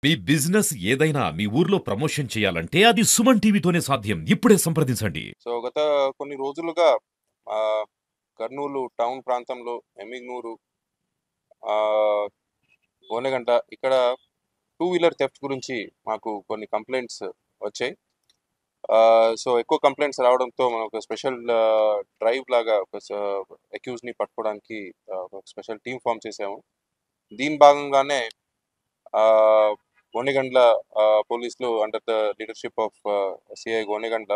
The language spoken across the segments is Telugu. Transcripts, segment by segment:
మీ బిజినెస్ ఏదైనా మీ ఊర్లో ప్రమోషన్ చేయాలంటే అది సుమన్ టీవీతోనే సాధ్యం. ఇప్పుడే సంప్రదించండి. సో గత కొన్ని రోజులుగా కర్నూలు టౌన్ ప్రాంతంలో ఎమ్మిగనూరు, గోనెగంట ఇక్కడ టూ వీలర్ థెఫ్ట్ గురించి మాకు కొన్ని కంప్లైంట్స్ వచ్చాయి. సో ఎక్కువ కంప్లైంట్స్ రావడంతో మనం ఒక స్పెషల్ డ్రైవ్ లాగా ఒక అక్యూజ్ని పట్టుకోవడానికి ఒక స్పెషల్ టీమ్ ఫామ్ చేసాము. దీని భాగంగానే గోనెగండ్ల పోలీసులు under the leadership of CI Gonegandla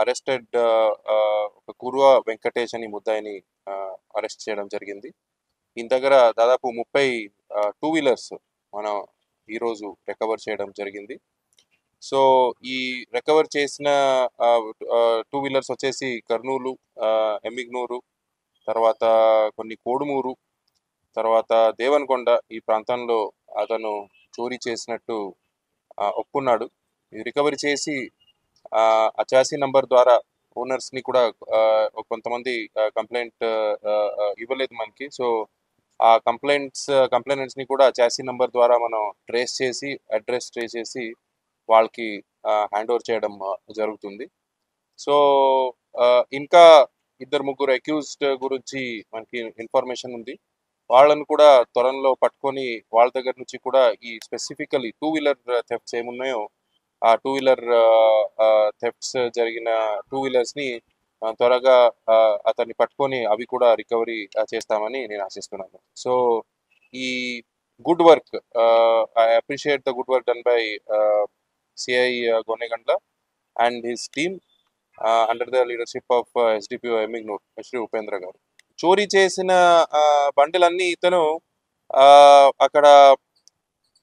arrested ఒక కుర్వ వెంకటేష్ అని ముద్దాయిని అరెస్ట్ చేయడం జరిగింది. ఈయన దగ్గర దాదాపు 30 టూ వీలర్స్ మనం ఈరోజు రికవర్ చేయడం జరిగింది. సో ఈ రికవర్ చేసిన టూ వీలర్స్ వచ్చేసి కర్నూలు, ఎమ్మిగ్నూరు, తర్వాత కొన్ని కోడుమూరు, తర్వాత దేవనకొండ ఈ ప్రాంతంలో అతను చోరీ చేసినట్టు ఒప్పుకున్నాడు. ఇది రికవరీ చేసి ఆ చాసీ నంబర్ ద్వారా ఓనర్స్ని కూడా కొంతమంది కంప్లైంట్ ఇవ్వలేదు మనకి. సో ఆ కంప్లైంట్స్ని కూడా చాసీ నంబర్ ద్వారా మనం ట్రేస్ చేసి అడ్రస్ ట్రేస్ చేసి వాళ్ళకి హ్యాండ్ ఓవర్ చేయడం జరుగుతుంది. సో ఇంకా ఇద్దరు ముగ్గురు అక్యూజ్డ్ గురించి మనకి ఇన్ఫర్మేషన్ ఉంది. వాళ్ళను కూడా త్వరలో పట్టుకొని వాళ్ళ దగ్గర నుంచి కూడా ఈ స్పెసిఫికలీ టూ వీలర్ థెఫ్ట్స్ ఏమున్నాయో ఆ టూ వీలర్ థెఫ్ట్స్ జరిగిన టూ వీలర్స్ని త్వరగా అతన్ని పట్టుకొని అవి కూడా రికవరీ చేస్తామని నేను ఆశిస్తున్నాను. సో ఈ good work, I appreciate the good work done by CI Gonegandla and his team under the leadership of SDPO Emmiganur Shri Upendra గారు. చోరీ చేసిన బండిలన్నీ ఇతను అక్కడ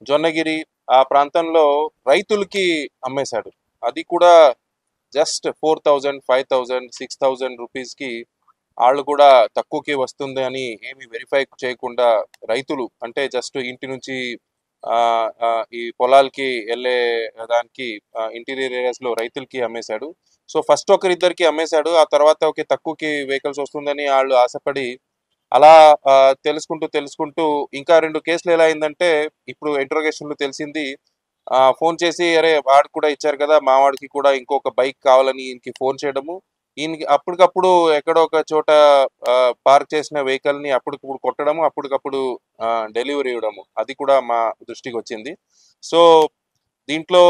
జొన్నగిరి ఆ ప్రాంతంలో రైతులకి అమ్మేశాడు. అది కూడా జస్ట్ 4,000, 5,000, 6,000 రూపీస్కి వాళ్ళు కూడా తక్కువకి వస్తుంది అని ఏమి వెరిఫై చేయకుండా రైతులు అంటే జస్ట్ ఇంటి నుంచి ఈ పొలాలకి వెళ్ళే దానికి ఇంటీరియర్ ఏరియాస్లో రైతులకి అమ్మేశాడు. So first ఒకరిద్దరికి అమ్మేశాడు. ఆ తర్వాత ఒక తక్కువకి వెహికల్స్ వస్తుందని వాళ్ళు ఆశపడి అలా తెలుసుకుంటూ ఇంకా 2 కేసులు ఎలా అయిందంటే ఇప్పుడు ఇంట్రోగేషన్లో తెలిసింది. ఫోన్ చేసి అరే వాడు కూడా ఇచ్చారు కదా మా వాడికి కూడా ఇంకొక బైక్ కావాలని ఈయనకి ఫోన్ చేయడము, ఈయనకి అప్పటికప్పుడు ఎక్కడో ఒక చోట పార్క్ చేసిన వెహికల్ని అప్పటికప్పుడు కొట్టడము, అప్పటికప్పుడు డెలివరీ ఇవ్వడము అది కూడా మా దృష్టికి వచ్చింది. సో దీంట్లో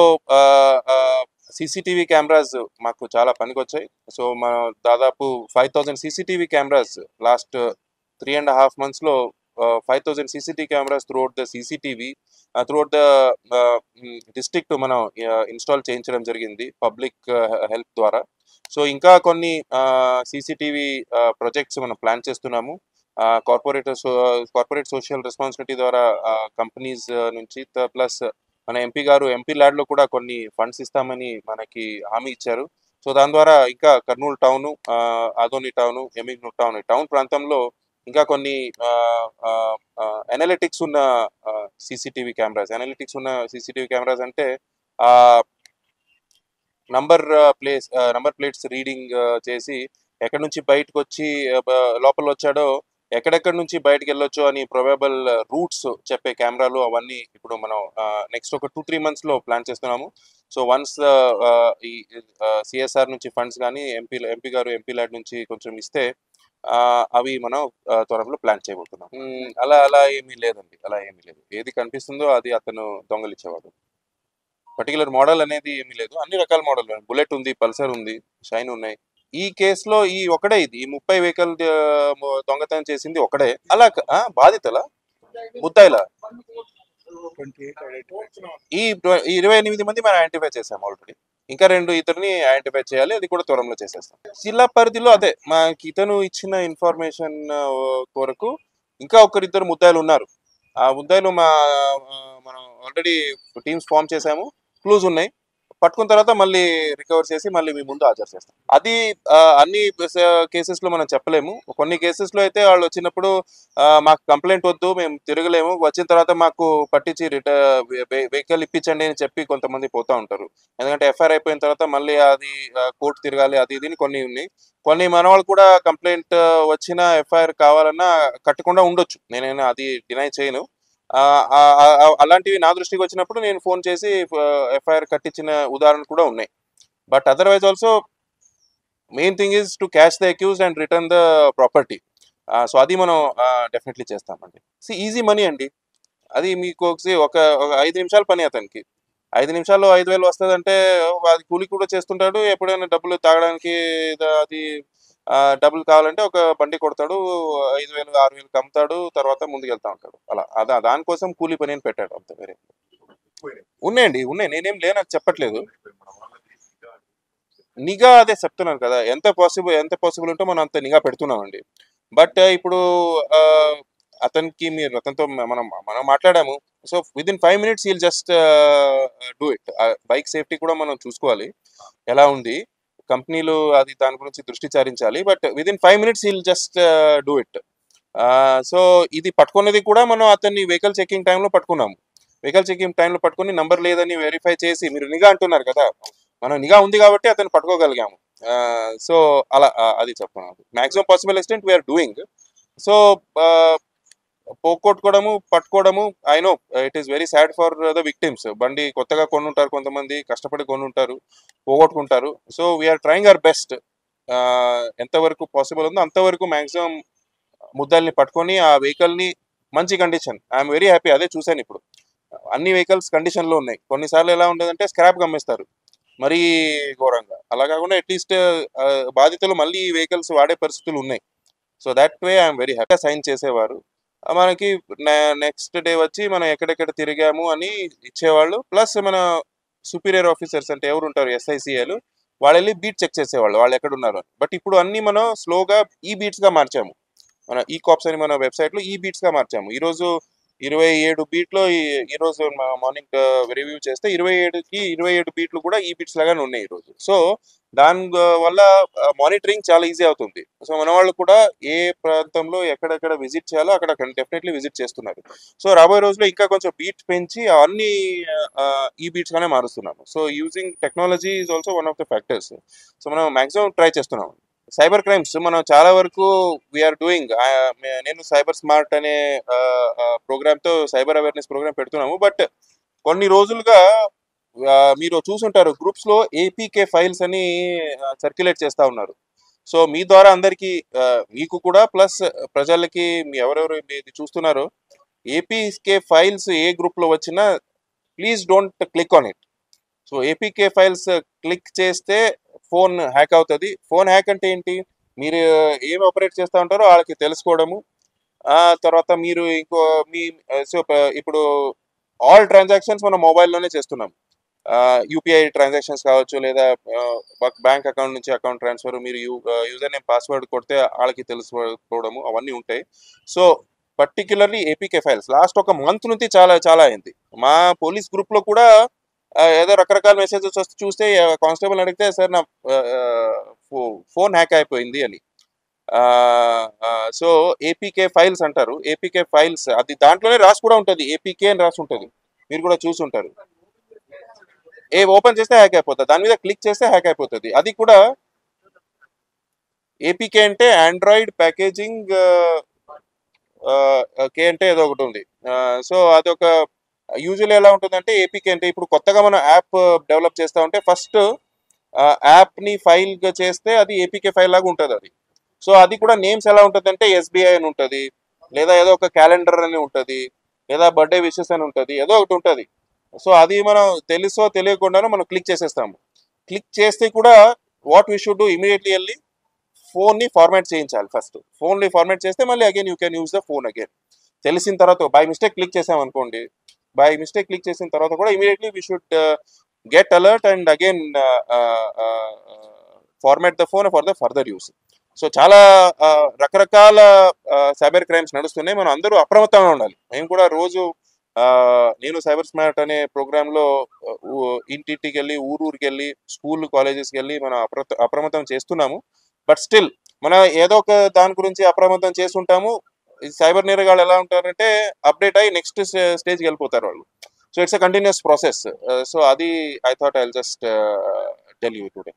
సీసీటీవీ కెమెరాస్ మాకు చాలా పనికొచ్చాయి. సో మన దాదాపు 5,000 CCTV cameras last 3.5 monthsలో 5,000 CCTV cameras throughout the CCTV throughout the district మనం ఇన్స్టాల్ చేయించడం జరిగింది పబ్లిక్ హెల్ప్ ద్వారా. సో ఇంకా కొన్ని సీసీటీవీ ప్రాజెక్ట్స్ మనం ప్లాన్ చేస్తున్నాము. కార్పొరేట్ సోషల్ రెస్పాన్సిబిలిటీ ద్వారా కంపెనీస్ నుంచి ప్లస్ మన ఎంపీ ల్యాడ్లో కూడా కొన్ని ఫండ్స్ ఇస్తామని మనకి హామీ ఇచ్చారు. సో దాని ద్వారా ఇంకా Kurnool town, Adoni town, Emmiganur town ప్రాంతంలో ఇంకా కొన్ని అనలిటిక్స్ ఉన్న సీసీటీవీ కెమెరాస్ అంటే నంబర్ ప్లేట్స్ రీడింగ్ చేసి ఎక్కడి నుంచి బయటకు వచ్చి లోపల వచ్చాడో ఎక్కడెక్కడి నుంచి బయటకు వెళ్ళొచ్చు అని ప్రొబబుల్ రూట్స్ చెప్పే కెమెరాలు అవన్నీ ఇప్పుడు మనం నెక్స్ట్ ఒక 2-3 monthsలో ప్లాన్ చేస్తున్నాము. సో వన్స్ ఈ సిఎస్ఆర్ నుంచి ఫండ్స్ కానీ ఎంపీ ల్యాడ్ నుంచి కొంచెం ఇస్తే అవి మనం త్వరలో ప్లాన్ చేయబోతున్నాం. అలా ఏమీ లేదండి, అలా ఏమీ లేదు. ఏది కనిపిస్తుందో అది అతను దొంగలిచ్చేవాడు. పర్టికులర్ మోడల్ అనేది ఏమీ లేదు, అన్ని రకాల మోడల్, బుల్లెట్ ఉంది, పల్సర్ ఉంది, షైన్ ఉన్నాయి. ఈ కేసులో ఈ ఒకడే ఇది ఈ 30 వెహికల్ దొంగతనం చేసింది ఒకడే. అలా బాధితుల ముద్దాయిల ఈ 28 మంది మనం ఐడెంటిఫై చేసాం ఆల్రెడీ. ఇంకా 2 ఇతరుని ఐడెంటిఫై చేయాలి, అది కూడా త్వరలో చేసేస్తాం. జిల్లా పరిధిలో అదే మనకి ఇతను ఇచ్చిన ఇన్ఫర్మేషన్ కొరకు ఇంకా ఒకరిద్దరు ముద్దాయిలు ఉన్నారు. ఆ ముద్దాయిలు మనం ఆల్రెడీ టీమ్స్ ఫామ్ చేసాము, క్లూజ్ ఉన్నాయి. పట్టుకున్న తర్వాత మళ్ళీ రికవర్ చేసి మళ్ళీ మీ ముందు హాజరు చేస్తాం. అది అన్ని కేసెస్లో మనం చెప్పలేము. కొన్ని కేసెస్లో అయితే వాళ్ళు వచ్చినప్పుడు మాకు కంప్లైంట్ వద్దు, మేము తిరగలేము, వచ్చిన తర్వాత మాకు పట్టించి వెహికల్ ఇప్పించండి అని చెప్పి కొంతమంది పోతూ ఉంటారు. ఎందుకంటే ఎఫ్ఐఆర్ అయిపోయిన తర్వాత మళ్ళీ అది కోర్టు తిరగాలి, అది ఇది కొన్ని ఉన్నాయి. కొన్ని మన వాళ్ళు కూడా కంప్లైంట్ వచ్చిన ఎఫ్ఐఆర్ కావాలన్నా కట్టకుండా ఉండొచ్చు, నేనైనా అది డినై చేయను. అలాంటివి నా దృష్టికి వచ్చినప్పుడు నేను ఫోన్ చేసి ఎఫ్ఐఆర్ కట్టించిన ఉదాహరణ కూడా ఉన్నాయి. But otherwise also main thing is to catch the accused and return the property. So అది మనం డెఫినెట్లీ చేస్తామండి. ఈజీ మనీ అండి. అది మీకు ఒక 5 నిమిషాల పని అతనికి. 5 నిమిషాల్లో 5,000 వస్తుందంటే అది కూలి కూడా చేస్తుంటాడు. ఎప్పుడైనా డబ్బులు తాగడానికి అది డబ్బులు కావాలంటే ఒక బండి కొడతాడు. 5,000 6,000 అమ్ముతాడు. తర్వాత ముందుకెళ్తా ఉంటాడు. అలా దానికోసం కూలి పని అని పెట్టాడు అంతే. వేరే ఉన్నాయండి, ఉన్నాయి. నేనేం లేనని చెప్పట్లేదు. నిఘా అదే చెప్తున్నాను కదా, ఎంత పాసిబుల్ ఉంటే మనం అంత నిఘా పెడుతున్నామండి. బట్ ఇప్పుడు అతనికి అతనితో మనం మాట్లాడాము. So within 5 minutes heal just do it. Bike safety కూడా మనం చూసుకోవాలి ఎలా ఉంది. కంపెనీలు అది దాని గురించి దృష్టి సారించాలి. But within 5 minutes heal just do it. So ఇది పట్టుకున్నది కూడా మనం అతన్ని వెహికల్ చెకింగ్ టైంలో పట్టుకున్నాము. వెహికల్ చెకింగ్ టైంలో పట్టుకుని నంబర్ లేదని వెరిఫై చేసి, మీరు నిఘా అంటున్నారు కదా, మనం నిఘా ఉంది కాబట్టి అతను పట్టుకోగలిగాము. సో అలా అది చెప్పాను. Maximum possible extent we're doing. So పోగొట్టుకోవడము పట్టుకోవడము, I know it is very sad for the victims. బండి కొత్తగా కొనుంటారు, కొంతమంది కష్టపడి కొనుంటారు, పోగొట్టుకుంటారు. So we're trying our best. ఎంతవరకు పాసిబుల్ ఉందో అంతవరకు మాక్సిమం ముద్దాల్ని పట్టుకొని ఆ వెహికల్ని మంచి కండిషన్, ఐఎమ్ వెరీ హ్యాపీ. అదే చూశాను ఇప్పుడు అన్ని వెహికల్స్ కండిషన్లో ఉన్నాయి. కొన్నిసార్లు ఎలా ఉండదంటే స్క్రాప్ అమ్మేస్తారు మరీ ఘోరంగా. అలా కాకుండా అట్లీస్ట్ బాధితులు మళ్ళీ ఈ వెహికల్స్ వాడే పరిస్థితులు ఉన్నాయి. So that way I'm very happy. Sign చేసేవారు మనకి. నెక్స్ట్ డే వచ్చి మనం ఎక్కడెక్కడ తిరిగాము అని ఇచ్చేవాళ్ళు. ప్లస్ మన సుపీరియర్ ఆఫీసర్స్ అంటే ఎవరు ఉంటారు, ఎస్ఐసిఏలు, వాళ్ళు వెళ్ళి బీట్ చెక్ చేసేవాళ్ళు వాళ్ళు ఎక్కడ ఉన్నారు అని. బట్ ఇప్పుడు అన్ని మనం స్లోగా ఈ బీట్స్గా మార్చాము. మన ఈ కాప్స్ అని మన వెబ్సైట్లో ఈ బీట్స్గా మార్చాము. ఈరోజు 27 బీట్లో ఈరోజు మార్నింగ్ రివ్యూ చేస్తే 27 బీట్లు కూడా ఈ బీట్స్ లాగానే ఉన్నాయి ఈరోజు. సో దాని వల్ల మానిటరింగ్ చాలా ఈజీ అవుతుంది. సో మన వాళ్ళు కూడా ఏ ప్రాంతంలో ఎక్కడెక్కడ విజిట్ చేయాలో అక్కడ డెఫినెట్లీ విజిట్ చేస్తున్నారు. సో రాబోయే రోజుల్లో ఇంకా కొంచెం బీట్ పెంచి అన్ని ఈ బీట్స్ గానే మారుస్తున్నాము. So using technology is also one of the factors. So మనం మాక్సిమం ట్రై చేస్తున్నాము. సైబర్ క్రైమ్స్ మనం చాలా వరకు వీఆర్ డూయింగ్. నేను సైబర్ స్మార్ట్ అనే ప్రోగ్రామ్తో సైబర్ అవేర్నెస్ ప్రోగ్రామ్ పెడుతున్నాము. బట్ కొన్ని రోజులుగా మీరు చూసుంటారు గ్రూప్స్లో ఏపీకే ఫైల్స్ అని సర్క్యులేట్ చేస్తూ ఉన్నారు. సో మీ ద్వారా అందరికీ మీకు కూడా ప్లస్ ప్రజలకి ఎవరెవరు ఇది చూస్తున్నారో, ఏపీకే ఫైల్స్ ఏ గ్రూప్లో వచ్చినా please don't click on it. So APK files click చేస్తే ఫోన్ హ్యాక్ అవుతుంది. ఫోన్ హ్యాక్ అంటే ఏంటి, మీరు ఏం ఆపరేట్ చేస్తూ ఉంటారో వాళ్ళకి తెలుసుకోవడము. తర్వాత మీరు సో ఇప్పుడు ఆల్ ట్రాన్సాక్షన్స్ మనం మొబైల్లోనే చేస్తున్నాం. యూపీఐ ట్రాన్సాక్షన్స్ కావచ్చు, లేదా బ్యాంక్ అకౌంట్ నుంచి అకౌంట్ ట్రాన్స్ఫర్, మీరు యూజర్ నేమ్ పాస్వర్డ్ కొడితే వాళ్ళకి తెలుసుకోవడము అవన్నీ ఉంటాయి. So particularly APK files last ఒక మంత్ నుంచి చాలా చాలా అయింది. మా పోలీస్ గ్రూప్లో కూడా ఏదో రకరకాల మెసేజెస్ వస్తే చూస్తే కానిస్టేబుల్ అడిగితే సార్ నా ఫోన్ హ్యాక్ అయిపోయింది అని. సో ఏపీకే ఫైల్స్ అంటారు. ఏపీకే ఫైల్స్ అది దాంట్లోనే రాసి కూడా ఉంటుంది, ఏపీకే అని రాసి ఉంటుంది, మీరు కూడా చూసుంటారు. ఓపెన్ చేస్తే హ్యాక్ అయిపోతుంది, దాని మీద క్లిక్ చేస్తే హ్యాక్ అయిపోతుంది. అది కూడా ఏపీకే అంటే ఆండ్రాయిడ్ ప్యాకేజింగ్ కే అంటే ఏదో ఒకటి ఉంది. సో అదొక యూజువల్లీ ఎలా ఉంటుందంటే ఏపీకే అంటే ఇప్పుడు కొత్తగా మనం యాప్ డెవలప్ చేస్తూ ఉంటే ఫస్ట్ యాప్ని ఫైల్గా చేస్తే అది ఏపీకే ఫైల్ లాగా ఉంటుంది అది. సో అది కూడా నేమ్స్ ఎలా ఉంటుందంటే ఎస్బీఐ అని ఉంటుంది, లేదా ఏదో ఒక క్యాలెండర్ అని ఉంటుంది, లేదా బర్త్డే విషెస్ అని ఉంటుంది, ఏదో ఒకటి ఉంటుంది. సో అది మనం తెలుసో తెలియకుండానో మనం క్లిక్ చేసేస్తాము. క్లిక్ చేస్తే కూడా what we should do, immediately వెళ్ళి ఫోన్ని ఫార్మాట్ చేయించాలి. ఫస్ట్ ఫోన్ని ఫార్మాట్ చేస్తే మళ్ళీ again you can use the phone again. తెలిసిన తర్వాత బై మిస్టేక్ క్లిక్ చేసామనుకోండి, బై మిస్టేక్ క్లిక్ చేసిన తర్వాత కూడా immediately we should get alert and again format the phone for the further use. So చాలా రకరకాల సైబర్ క్రైమ్స్ నడుస్తున్నాయి. మనం అందరూ అప్రమత్తంగా ఉండాలి. మేము కూడా రోజు నేను సైబర్ స్మార్ట్ అనే ప్రోగ్రాంలో ఇంటింటికి వెళ్ళి ఊరూరికి వెళ్ళి స్కూల్ కాలేజెస్కి వెళ్ళి మనం అప్రమత్తం చేస్తున్నాము. బట్ స్టిల్ మనం ఏదో ఒక దాని గురించి అప్రమత్తం చేస్తుంటాము. సైబర్ నేరగాళ్ళు ఎలా ఉంటారంటే అప్డేట్ అయ్యి నెక్స్ట్ స్టేజ్కి వెళ్ళిపోతారు వాళ్ళు. So it's a continuous process. So అది I thought I just tell you today.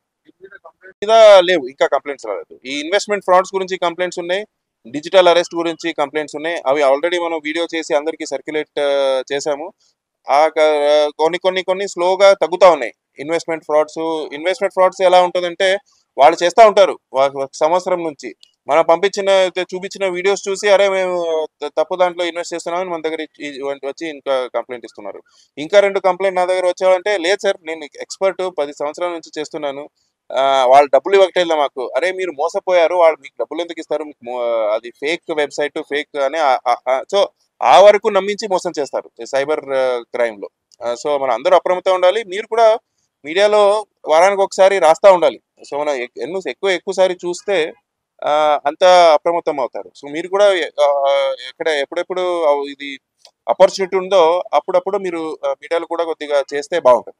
లేవు ఇంకా కంప్లైంట్స్ రాలేదు. ఈ ఇన్వెస్ట్మెంట్ ఫ్రాడ్స్ గురించి కంప్లైంట్స్ ఉన్నాయి, డిజిటల్ అరెస్ట్ గురించి కంప్లైంట్స్ ఉన్నాయి. అవి ఆల్రెడీ మనం వీడియో చేసి అందరికీ సర్క్యులేట్ చేశాము. కొన్ని స్లోగా తగ్గుతా ఉన్నాయి. ఇన్వెస్ట్మెంట్ ఫ్రాడ్స్ ఎలా ఉంటుందంటే వాళ్ళు చేస్తా ఉంటారు ఒక సంవత్సరం నుంచి. మనం చూపించిన వీడియోస్ చూసి అరే మేము తప్పు దాంట్లో ఇన్వెస్ట్ చేస్తున్నామని మన దగ్గర వచ్చి ఇంకా కంప్లైంట్ ఇస్తున్నారు. ఇంకా 2 కంప్లైంట్ నా దగ్గర వచ్చాయంటే లేదు సార్ నేను ఎక్స్పర్ట్ 10 సంవత్సరాల నుంచి చేస్తున్నాను. వాళ్ళు డబ్బులు ఇవ్వట్లేదు మాకు. అరే మీరు మోసపోయారు. వాళ్ళు మీకు డబ్బులు ఎందుకు ఇస్తారు? అది ఫేక్ వెబ్‌సైట్ ఫేక్ అని సో ఆ వరకు నమ్మించి మోసం చేస్తారు సైబర్ క్రైమ్‌లో. సో మనం అందరూ అప్రమత్తంగా ఉండాలి. మీరు కూడా మీడియాలో వారానికి ఒకసారి రాస్తా ఉండాలి. సో మనం ఎక్కువ సారి చూస్తే అంత అప్రమత్తం అవుతారు. సో మీరు కూడా ఎప్పుడెప్పుడు ఇది ఆపర్చునిటీ ఉందో అప్పుడప్పుడు మీరు మీడియాలో కూడా కొద్దిగా చేస్తే బాగుంటుంది.